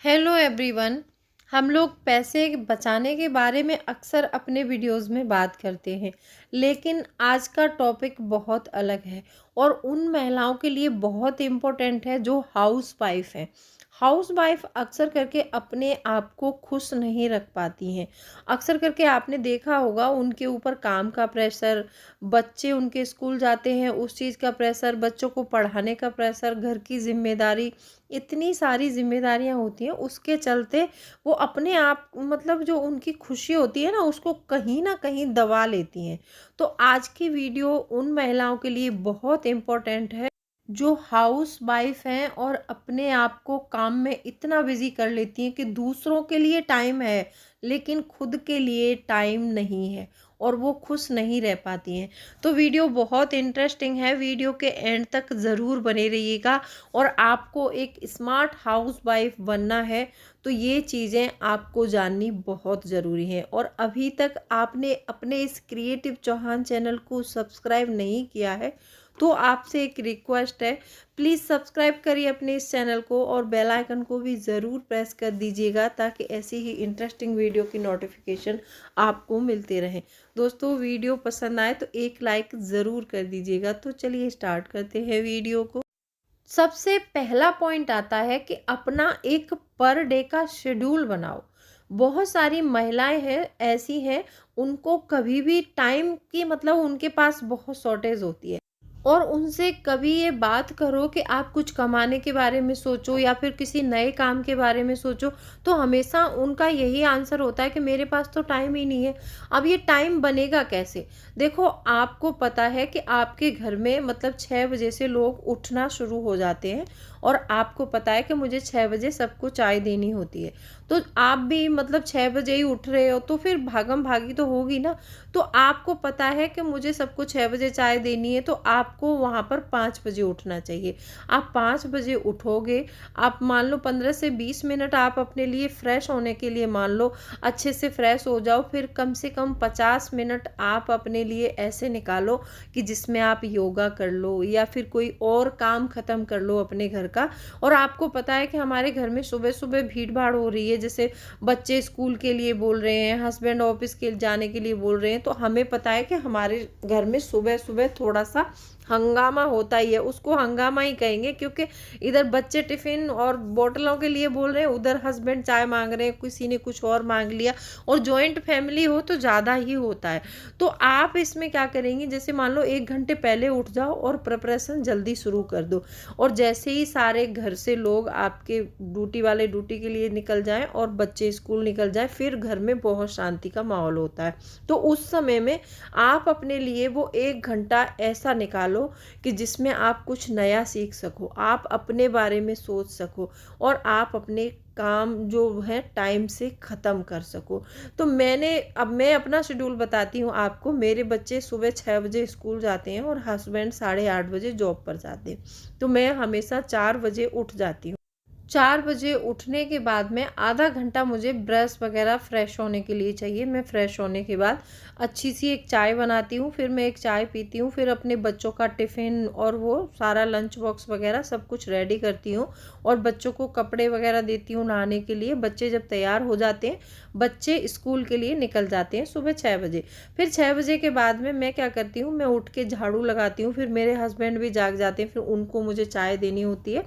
Hello everyone. हम लोग पैसे बचाने के बारे में अक्सर अपने वीडियोस में बात करते हैं, लेकिन आज का टॉपिक बहुत अलग है और उन महिलाओं के लिए बहुत इम्पोर्टेंट है जो हाउस वाइफ हैं। हाउस वाइफ अक्सर करके अपने आप को खुश नहीं रख पाती हैं। अक्सर करके आपने देखा होगा उनके ऊपर काम का प्रेशर, बच्चे उनके स्कूल जाते हैं उस चीज़ का प्रेशर, बच्चों को पढ़ाने का प्रेशर, घर की जिम्मेदारी, इतनी सारी ज़िम्मेदारियाँ होती हैं, उसके चलते वो अपने आप मतलब जो उनकी खुशी होती है ना, उसको कहीं न कहीं दबा लेती हैं। तो आज की वीडियो उन महिलाओं के लिए बहुत इम्पोर्टेंट है, जो हाउस वाइफ हैं और अपने आप को काम में इतना बिज़ी कर लेती हैं कि दूसरों के लिए टाइम है, लेकिन खुद के लिए टाइम नहीं है और वो खुश नहीं रह पाती हैं। तो वीडियो बहुत इंटरेस्टिंग है, वीडियो के एंड तक ज़रूर बने रहिएगा। और आपको एक स्मार्ट हाउस वाइफ बनना है तो ये चीज़ें आपको जाननी बहुत ज़रूरी है। और अभी तक आपने अपने इस क्रिएटिव चौहान चैनल को सब्सक्राइब नहीं किया है तो आपसे एक रिक्वेस्ट है, प्लीज़ सब्सक्राइब करिए अपने इस चैनल को और बेल आइकन को भी ज़रूर प्रेस कर दीजिएगा ताकि ऐसी ही इंटरेस्टिंग वीडियो की नोटिफिकेशन आपको मिलते रहें। दोस्तों, वीडियो पसंद आए तो एक लाइक ज़रूर कर दीजिएगा। तो चलिए स्टार्ट करते हैं वीडियो को। सबसे पहला पॉइंट आता है कि अपना एक पर डे का शेड्यूल बनाओ। बहुत सारी महिलाएं हैं ऐसी हैं, उनको कभी भी टाइम की मतलब उनके पास बहुत शॉर्टेज होती है और उनसे कभी ये बात करो कि आप कुछ कमाने के बारे में सोचो या फिर किसी नए काम के बारे में सोचो, तो हमेशा उनका यही आंसर होता है कि मेरे पास तो टाइम ही नहीं है। अब ये टाइम बनेगा कैसे? देखो, आपको पता है कि आपके घर में मतलब 6 बजे से लोग उठना शुरू हो जाते हैं और आपको पता है कि मुझे 6 बजे सबको चाय देनी होती है। तो आप भी मतलब 6 बजे ही उठ रहे हो तो फिर भागम भागी तो होगी ना। तो आपको पता है कि मुझे सबको 6 बजे चाय देनी है तो आपको वहाँ पर 5 बजे उठना चाहिए। आप 5 बजे उठोगे, आप मान लो 15 से 20 मिनट आप अपने लिए फ्रेश होने के लिए मान लो, अच्छे से फ्रेश हो जाओ। फिर कम से कम 50 मिनट आप अपने लिए ऐसे निकालो कि जिसमें आप योगा कर लो या फिर कोई और काम ख़त्म कर लो अपने घर का। और आपको पता है कि हमारे घर में सुबह सुबह भीड़ भाड़ हो रही है, जैसे बच्चे स्कूल के लिए बोल रहे हैं, हस्बैंड ऑफिस के जाने के लिए बोल रहे हैं, तो हमें पता है कि हमारे घर में सुबह सुबह थोड़ा सा हंगामा होता ही है। उसको हंगामा ही कहेंगे क्योंकि इधर बच्चे टिफ़िन और बोतलों के लिए बोल रहे हैं, उधर हस्बैंड चाय मांग रहे हैं, किसी ने कुछ और मांग लिया। और जॉइंट फैमिली हो तो ज़्यादा ही होता है। तो आप इसमें क्या करेंगी, जैसे मान लो 1 घंटे पहले उठ जाओ और प्रिपरेशन जल्दी शुरू कर दो। और जैसे ही सारे घर से लोग आपके ड्यूटी वाले ड्यूटी के लिए निकल जाएं और बच्चे स्कूल निकल जाएं, फिर घर में बहुत शांति का माहौल होता है। तो उस समय में आप अपने लिए वो 1 घंटा ऐसा निकालो कि जिसमें आप कुछ नया सीख सको, आप अपने बारे में सोच सको और आप अपने काम जो है टाइम से ख़त्म कर सको। तो मैं अपना शेड्यूल बताती हूँ आपको। मेरे बच्चे सुबह 6 बजे स्कूल जाते हैं और हस्बैंड 8:30 बजे जॉब पर जाते हैं। तो मैं हमेशा 4 बजे उठ जाती हूँ। 4 बजे उठने के बाद में आधा घंटा मुझे ब्रश वगैरह फ्रेश होने के लिए चाहिए। मैं फ्रेश होने के बाद अच्छी सी एक चाय बनाती हूँ, फिर मैं एक चाय पीती हूँ, फिर अपने बच्चों का टिफ़िन और वो सारा लंच बॉक्स वगैरह सब कुछ रेडी करती हूँ और बच्चों को कपड़े वगैरह देती हूँ नहाने के लिए। बच्चे जब तैयार हो जाते हैं, बच्चे स्कूल के लिए निकल जाते हैं सुबह 6 बजे। फिर 6 बजे के बाद में मैं क्या करती हूँ, मैं उठ के झाड़ू लगाती हूँ। फिर मेरे हस्बैंड भी जाग जाते हैं, फिर उनको मुझे चाय देनी होती है।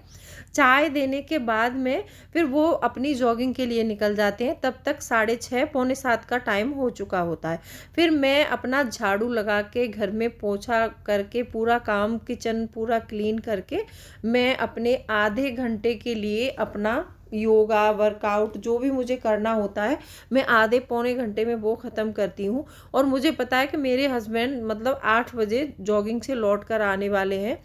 चाय देने के बाद में फिर वो अपनी जॉगिंग के लिए निकल जाते हैं। तब तक 6:30 पौने 7 का टाइम हो चुका होता है। फिर मैं अपना झाड़ू लगा के घर में पोछा करके पूरा काम किचन पूरा क्लीन करके मैं अपने आधे घंटे के लिए अपना योगा वर्कआउट जो भी मुझे करना होता है, मैं आधे पौने घंटे में वो ख़त्म करती हूँ। और मुझे पता है कि मेरे हस्बैंड मतलब 8 बजे जॉगिंग से लौट कर आने वाले हैं,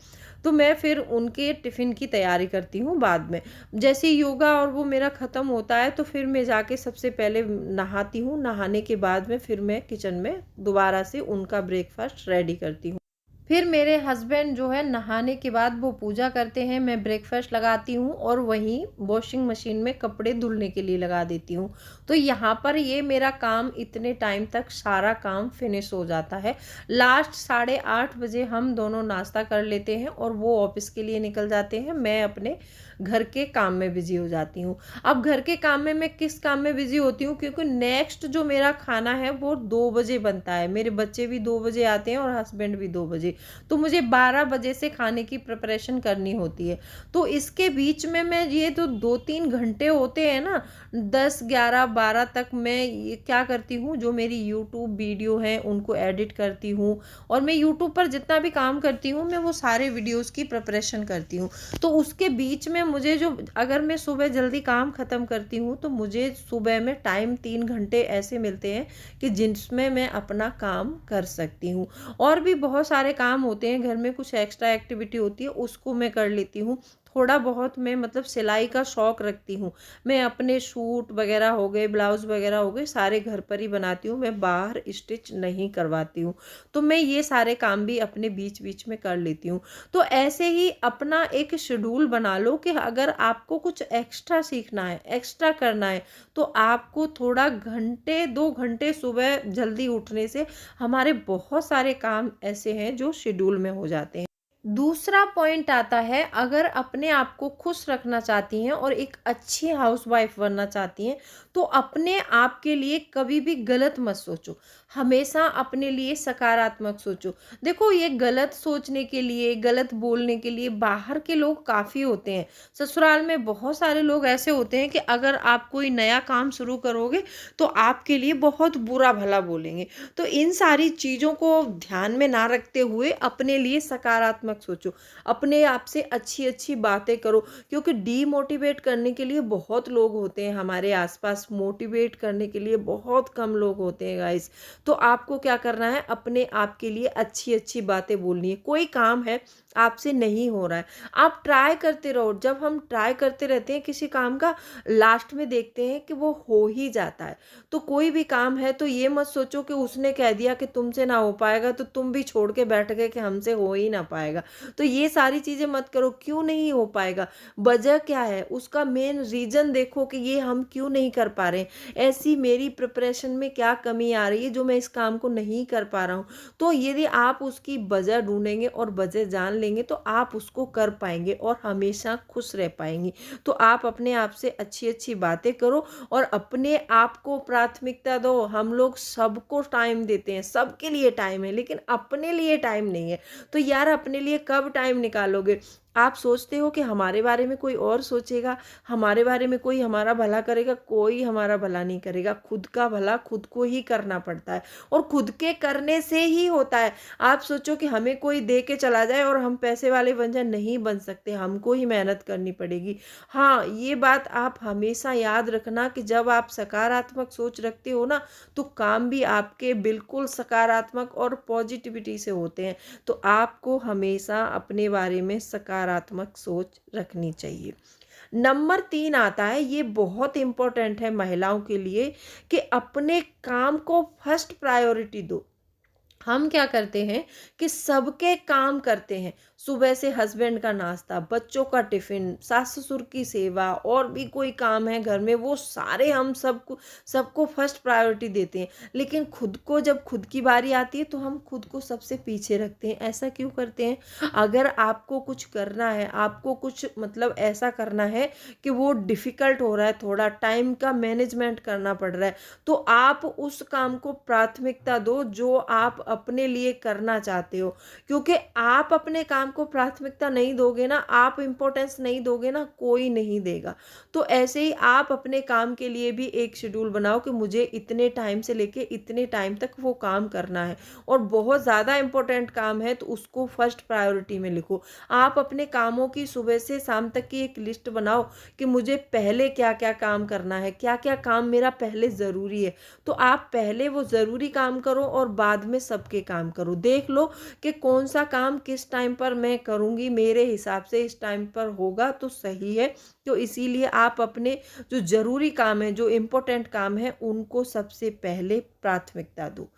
तो मैं फिर उनके टिफ़िन की तैयारी करती हूँ बाद में। जैसे योगा और वो मेरा ख़त्म होता है तो फिर मैं जाके सबसे पहले नहाती हूँ। नहाने के बाद में फिर मैं किचन में दोबारा से उनका ब्रेकफास्ट रेडी करती हूँ। फिर मेरे हस्बैंड जो है नहाने के बाद वो पूजा करते हैं, मैं ब्रेकफास्ट लगाती हूँ और वहीं वॉशिंग मशीन में कपड़े धुलने के लिए लगा देती हूँ। तो यहाँ पर ये मेरा काम इतने टाइम तक सारा काम फिनिश हो जाता है। लास्ट 8:30 बजे हम दोनों नाश्ता कर लेते हैं और वो ऑफिस के लिए निकल जाते हैं। मैं अपने घर के काम में बिजी हो जाती हूँ। अब घर के काम में मैं किस काम में बिजी होती हूँ, क्योंकि नेक्स्ट जो मेरा खाना है वो 2 बजे बनता है, मेरे बच्चे भी 2 बजे आते हैं और हस्बैंड भी 2 बजे, तो मुझे 12 बजे से खाने की प्रिपरेशन करनी होती है। तो इसके बीच में मैं ये तो 2-3 घंटे होते हैं ना, 10, 11, 12 तक मैं ये क्या करती हूँ, जो मेरी यूट्यूब वीडियो है उनको एडिट करती हूँ, और मैं यूट्यूब पर जितना भी काम करती हूँ मैं वो सारे वीडियोस की प्रिपरेशन करती हूँ। तो उसके बीच में मुझे जो, अगर मैं सुबह जल्दी काम ख़त्म करती हूँ तो मुझे सुबह में टाइम 3 घंटे ऐसे मिलते हैं कि जिसमें मैं अपना काम कर सकती हूँ। और भी बहुत सारे काम होते हैं घर में, कुछ एक्स्ट्रा एक्टिविटी होती है उसको मैं कर लेती हूँ। थोड़ा बहुत मैं मतलब सिलाई का शौक़ रखती हूँ। मैं अपने सूट वगैरह हो गए, ब्लाउज़ वगैरह हो गए, सारे घर पर ही बनाती हूँ, मैं बाहर स्टिच नहीं करवाती हूँ। तो मैं ये सारे काम भी अपने बीच बीच में कर लेती हूँ। तो ऐसे ही अपना एक शेड्यूल बना लो कि अगर आपको कुछ एक्स्ट्रा सीखना है, एक्स्ट्रा करना है, तो आपको थोड़ा घंटे 2 घंटे सुबह जल्दी उठने से हमारे बहुत सारे काम ऐसे हैं जो शेड्यूल में हो जाते हैं। दूसरा पॉइंट आता है, अगर अपने आप को खुश रखना चाहती हैं और एक अच्छी हाउसवाइफ बनना चाहती हैं, तो अपने आप के लिए कभी भी गलत मत सोचो, हमेशा अपने लिए सकारात्मक सोचो। देखो, ये गलत सोचने के लिए, गलत बोलने के लिए बाहर के लोग काफ़ी होते हैं। ससुराल में बहुत सारे लोग ऐसे होते हैं कि अगर आप कोई नया काम शुरू करोगे तो आपके लिए बहुत बुरा भला बोलेंगे। तो इन सारी चीज़ों को ध्यान में ना रखते हुए अपने लिए सकारात्मक सोचो, अपने आप से अच्छी अच्छी बातें करो, क्योंकि डीमोटिवेट करने के लिए बहुत लोग होते हैं हमारे आसपास, मोटिवेट करने के लिए बहुत कम लोग होते हैं गाइस। तो आपको क्या करना है, अपने आप के लिए अच्छी अच्छी बातें बोलनी है। कोई काम है आपसे नहीं हो रहा है, आप ट्राई करते रहो। जब हम ट्राई करते रहते हैं किसी काम का, लास्ट में देखते हैं कि वो हो ही जाता है। तो कोई भी काम है तो ये मत सोचो कि उसने कह दिया कि तुमसे ना हो पाएगा तो तुम भी छोड़ के बैठ गए कि हमसे हो ही ना पाएगा। तो ये सारी चीज़ें मत करो। क्यों नहीं हो पाएगा, वजह क्या है, उसका मेन रीज़न देखो कि ये हम क्यों नहीं कर पा रहे हैं, ऐसी मेरी प्रिपरेशन में क्या कमी आ रही है जो मैं इस काम को नहीं कर पा रहा हूँ। तो यदि आप उसकी वजह ढूंढेंगे और वजह जान लेंगे तो आप उसको कर पाएंगे और हमेशा खुश रह पाएंगे। तो आप अपने आप से अच्छी अच्छी बातें करो और अपने आप को प्राथमिकता दो। हम लोग सबको टाइम देते हैं, सबके लिए टाइम है, लेकिन अपने लिए टाइम नहीं है। तो यार, अपने लिए कब टाइम निकालोगे? आप सोचते हो कि हमारे बारे में कोई और सोचेगा, हमारे बारे में कोई हमारा भला करेगा? कोई हमारा भला नहीं करेगा। खुद का भला खुद को ही करना पड़ता है और खुद के करने से ही होता है। आप सोचो कि हमें कोई दे के चला जाए और हम पैसे वाले बन जाए, नहीं बन सकते, हमको ही मेहनत करनी पड़ेगी। हाँ, ये बात आप हमेशा याद रखना कि जब आप सकारात्मक सोच रखते हो ना, तो काम भी आपके बिल्कुल सकारात्मक और पॉजिटिविटी से होते हैं। तो आपको हमेशा अपने बारे में सकारात्मक सोच रखनी चाहिए। नंबर 3 आता है, ये बहुत इम्पोर्टेंट है महिलाओं के लिए, कि अपने काम को फर्स्ट प्रायोरिटी दो। हम क्या करते हैं कि सबके काम करते हैं, सुबह से हस्बैंड का नाश्ता, बच्चों का टिफ़िन, सास ससुर की सेवा, और भी कोई काम है घर में, वो सारे हम सबको फर्स्ट प्रायोरिटी देते हैं। लेकिन खुद को जब खुद की बारी आती है तो हम खुद को सबसे पीछे रखते हैं। ऐसा क्यों करते हैं? अगर आपको कुछ करना है, आपको कुछ मतलब ऐसा करना है कि वो डिफ़िकल्ट हो रहा है, थोड़ा टाइम का मैनेजमेंट करना पड़ रहा है, तो आप उस काम को प्राथमिकता दो जो आप अपने लिए करना चाहते हो। क्योंकि आप अपने काम को प्राथमिकता नहीं दोगे ना, आप इम्पोर्टेंस नहीं दोगे ना, कोई नहीं देगा। तो ऐसे ही आप अपने काम के लिए भी एक शेड्यूल बनाओ कि मुझे इतने टाइम से लेके इतने टाइम तक वो काम करना है, और बहुत ज़्यादा इम्पोर्टेंट काम है तो उसको फर्स्ट प्रायोरिटी में लिखो। आप अपने कामों की सुबह से शाम तक की एक लिस्ट बनाओ कि मुझे पहले क्या क्या काम करना है, क्या क्या काम मेरा पहले ज़रूरी है। तो आप पहले वो ज़रूरी काम करो और बाद में सबके काम करो। देख लो कि कौन सा काम किस टाइम पर मैं करूँगी, मेरे हिसाब से इस टाइम पर होगा तो सही है। तो इसीलिए आप अपने जो ज़रूरी काम है, जो इम्पोर्टेंट काम है, उनको सबसे पहले प्राथमिकता दो।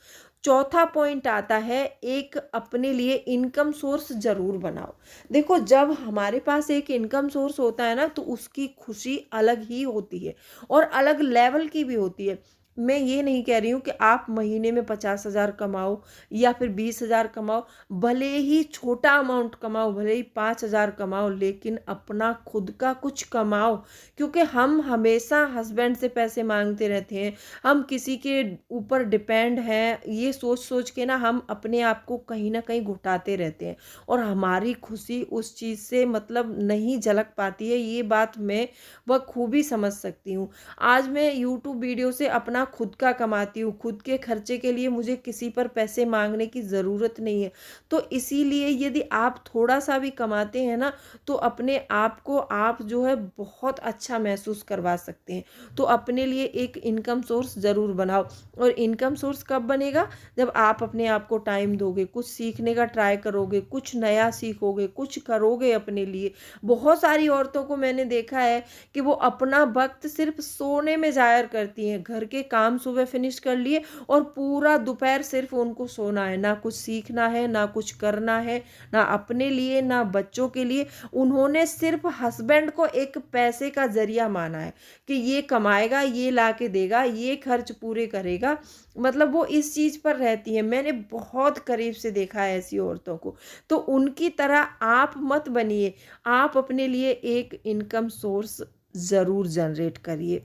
चौथा पॉइंट आता है, एक अपने लिए इनकम सोर्स ज़रूर बनाओ। देखो, जब हमारे पास एक इनकम सोर्स होता है ना, तो उसकी खुशी अलग ही होती है और अलग लेवल की भी होती है। मैं ये नहीं कह रही हूँ कि आप महीने में 50,000 कमाओ या फिर 20,000 कमाओ, भले ही छोटा अमाउंट कमाओ, भले ही 5,000 कमाओ, लेकिन अपना खुद का कुछ कमाओ। क्योंकि हम हमेशा हस्बैंड से पैसे मांगते रहते हैं, हम किसी के ऊपर डिपेंड हैं, ये सोच सोच के ना हम अपने आप को कहीं ना कहीं घुटाते रहते हैं और हमारी खुशी उस चीज़ से मतलब नहीं झलक पाती है। ये बात मैं बखूबी समझ सकती हूँ। आज मैं यूट्यूब वीडियो से अपना खुद का कमाती हूँ, खुद के खर्चे के लिए मुझे किसी पर पैसे मांगने की ज़रूरत नहीं है। तो इसीलिए यदि आप थोड़ा सा भी कमाते हैं ना, तो अपने आप को आप जो है बहुत अच्छा महसूस करवा सकते हैं। तो अपने लिए एक इनकम सोर्स ज़रूर बनाओ। और इनकम सोर्स कब बनेगा? जब आप अपने आप को टाइम दोगे, कुछ सीखने का ट्राई करोगे, कुछ नया सीखोगे, कुछ करोगे अपने लिए। बहुत सारी औरतों को मैंने देखा है कि वो अपना वक्त सिर्फ सोने में ज़ाया करती हैं। घर के काम सुबह फिनिश कर लिए और पूरा दोपहर सिर्फ उनको सोना है, ना कुछ सीखना है, ना कुछ करना है, ना अपने लिए, ना बच्चों के लिए। उन्होंने सिर्फ हस्बैंड को एक पैसे का जरिया माना है कि ये कमाएगा, ये ला के देगा, ये खर्च पूरे करेगा। मतलब वो इस चीज़ पर रहती है। मैंने बहुत करीब से देखा है ऐसी औरतों को। तो उनकी तरह आप मत बनिए। आप अपने लिए एक इनकम सोर्स ज़रूर जनरेट करिए।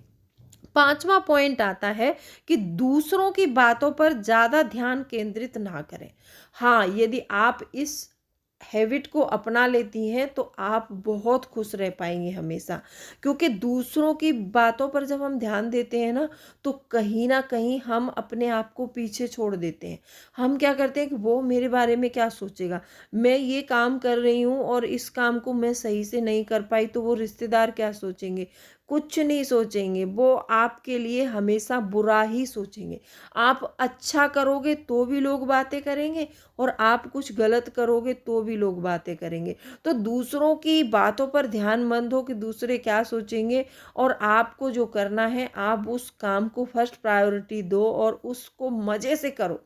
5वां पॉइंट आता है कि दूसरों की बातों पर ज़्यादा ध्यान केंद्रित ना करें। हाँ, यदि आप इस हैबिट को अपना लेती हैं तो आप बहुत खुश रह पाएंगी हमेशा। क्योंकि दूसरों की बातों पर जब हम ध्यान देते हैं ना, तो कहीं ना कहीं हम अपने आप को पीछे छोड़ देते हैं। हम क्या करते हैं कि वो मेरे बारे में क्या सोचेगा, मैं ये काम कर रही हूँ और इस काम को मैं सही से नहीं कर पाई तो वो रिश्तेदार क्या सोचेंगे। कुछ नहीं सोचेंगे, वो आपके लिए हमेशा बुरा ही सोचेंगे। आप अच्छा करोगे तो भी लोग बातें करेंगे और आप कुछ गलत करोगे तो भी लोग बातें करेंगे। तो दूसरों की बातों पर ध्यान मत दो कि दूसरे क्या सोचेंगे। और आपको जो करना है, आप उस काम को फर्स्ट प्रायोरिटी दो और उसको मज़े से करो।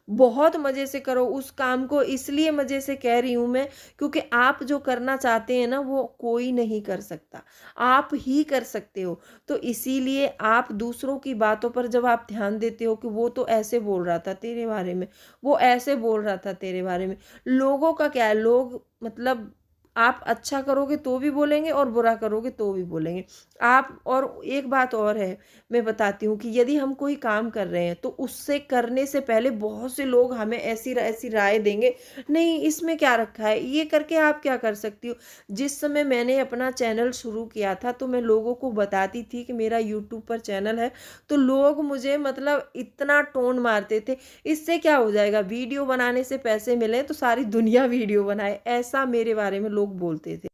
बहुत मज़े से करो उस काम को। इसलिए मज़े से कह रही हूँ मैं, क्योंकि आप जो करना चाहते हैं ना, वो कोई नहीं कर सकता, आप ही कर सकते हो। तो इसीलिए आप दूसरों की बातों पर जब आप ध्यान देते हो कि वो तो ऐसे बोल रहा था तेरे बारे में, वो ऐसे बोल रहा था तेरे बारे में, लोगों का क्या है, लोग मतलब आप अच्छा करोगे तो भी बोलेंगे और बुरा करोगे तो भी बोलेंगे। आप और एक बात और है, मैं बताती हूँ कि यदि हम कोई काम कर रहे हैं तो उससे करने से पहले बहुत से लोग हमें ऐसी ऐसी राय देंगे, नहीं इसमें क्या रखा है, ये करके आप क्या कर सकती हो। जिस समय मैंने अपना चैनल शुरू किया था तो मैं लोगों को बताती थी कि मेरा यूट्यूब पर चैनल है, तो लोग मुझे मतलब इतना टोन मारते थे, इससे क्या हो जाएगा, वीडियो बनाने से पैसे मिले तो सारी दुनिया वीडियो बनाए, ऐसा मेरे बारे में लोग बोलते थे।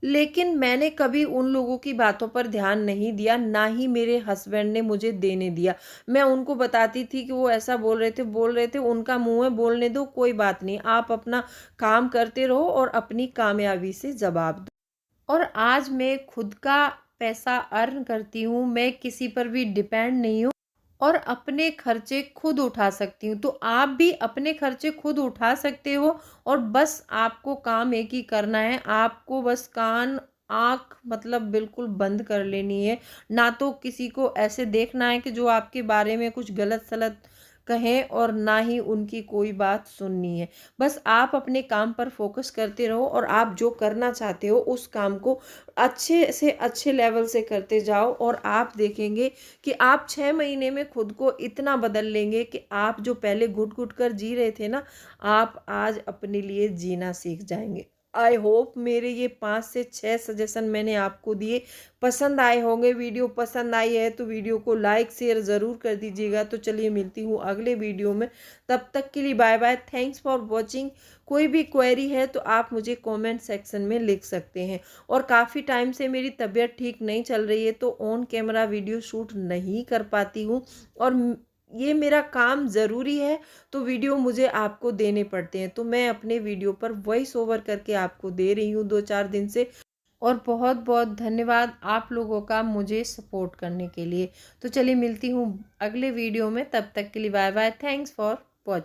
लेकिन मैंने कभी उन लोगों की बातों पर ध्यान नहीं दिया, ना ही मेरे हस्बैंड ने मुझे देने दिया। मैं उनको बताती थी कि वो ऐसा बोल रहे थे, उनका मुँह है, बोलने दो, कोई बात नहीं, आप अपना काम करते रहो और अपनी कामयाबी से जवाब दो। और आज मैं खुद का पैसा अर्न करती हूँ, मैं किसी पर भी डिपेंड नहीं हूँ और अपने खर्चे खुद उठा सकती हूँ। तो आप भी अपने खर्चे खुद उठा सकते हो और बस आपको काम एक ही करना है, आपको बस कान आँख मतलब बिल्कुल बंद कर लेनी है। ना तो किसी को ऐसे देखना है कि जो आपके बारे में कुछ गलत सलत कहें और ना ही उनकी कोई बात सुननी है। बस आप अपने काम पर फोकस करते रहो और आप जो करना चाहते हो उस काम को अच्छे से अच्छे लेवल से करते जाओ और आप देखेंगे कि आप 6 महीने में खुद को इतना बदल लेंगे कि आप जो पहले घुट-घुट कर जी रहे थे ना, आप आज अपने लिए जीना सीख जाएँगे। आई होप मेरे ये 5 से 6 सजेशन मैंने आपको दिए पसंद आए होंगे। वीडियो पसंद आई है तो वीडियो को लाइक शेयर ज़रूर कर दीजिएगा। तो चलिए मिलती हूँ अगले वीडियो में, तब तक के लिए bye bye, thanks for watching. कोई भी क्वेरी है तो आप मुझे कमेंट सेक्शन में लिख सकते हैं। और काफ़ी टाइम से मेरी तबीयत ठीक नहीं चल रही है तो ऑन कैमरा वीडियो शूट नहीं कर पाती हूँ और ये मेरा काम ज़रूरी है, तो वीडियो मुझे आपको देने पड़ते हैं। तो मैं अपने वीडियो पर वॉइस ओवर करके आपको दे रही हूँ 2-4 दिन से। और बहुत बहुत धन्यवाद आप लोगों का मुझे सपोर्ट करने के लिए। तो चलिए मिलती हूँ अगले वीडियो में, तब तक के लिए bye bye, thanks for watching.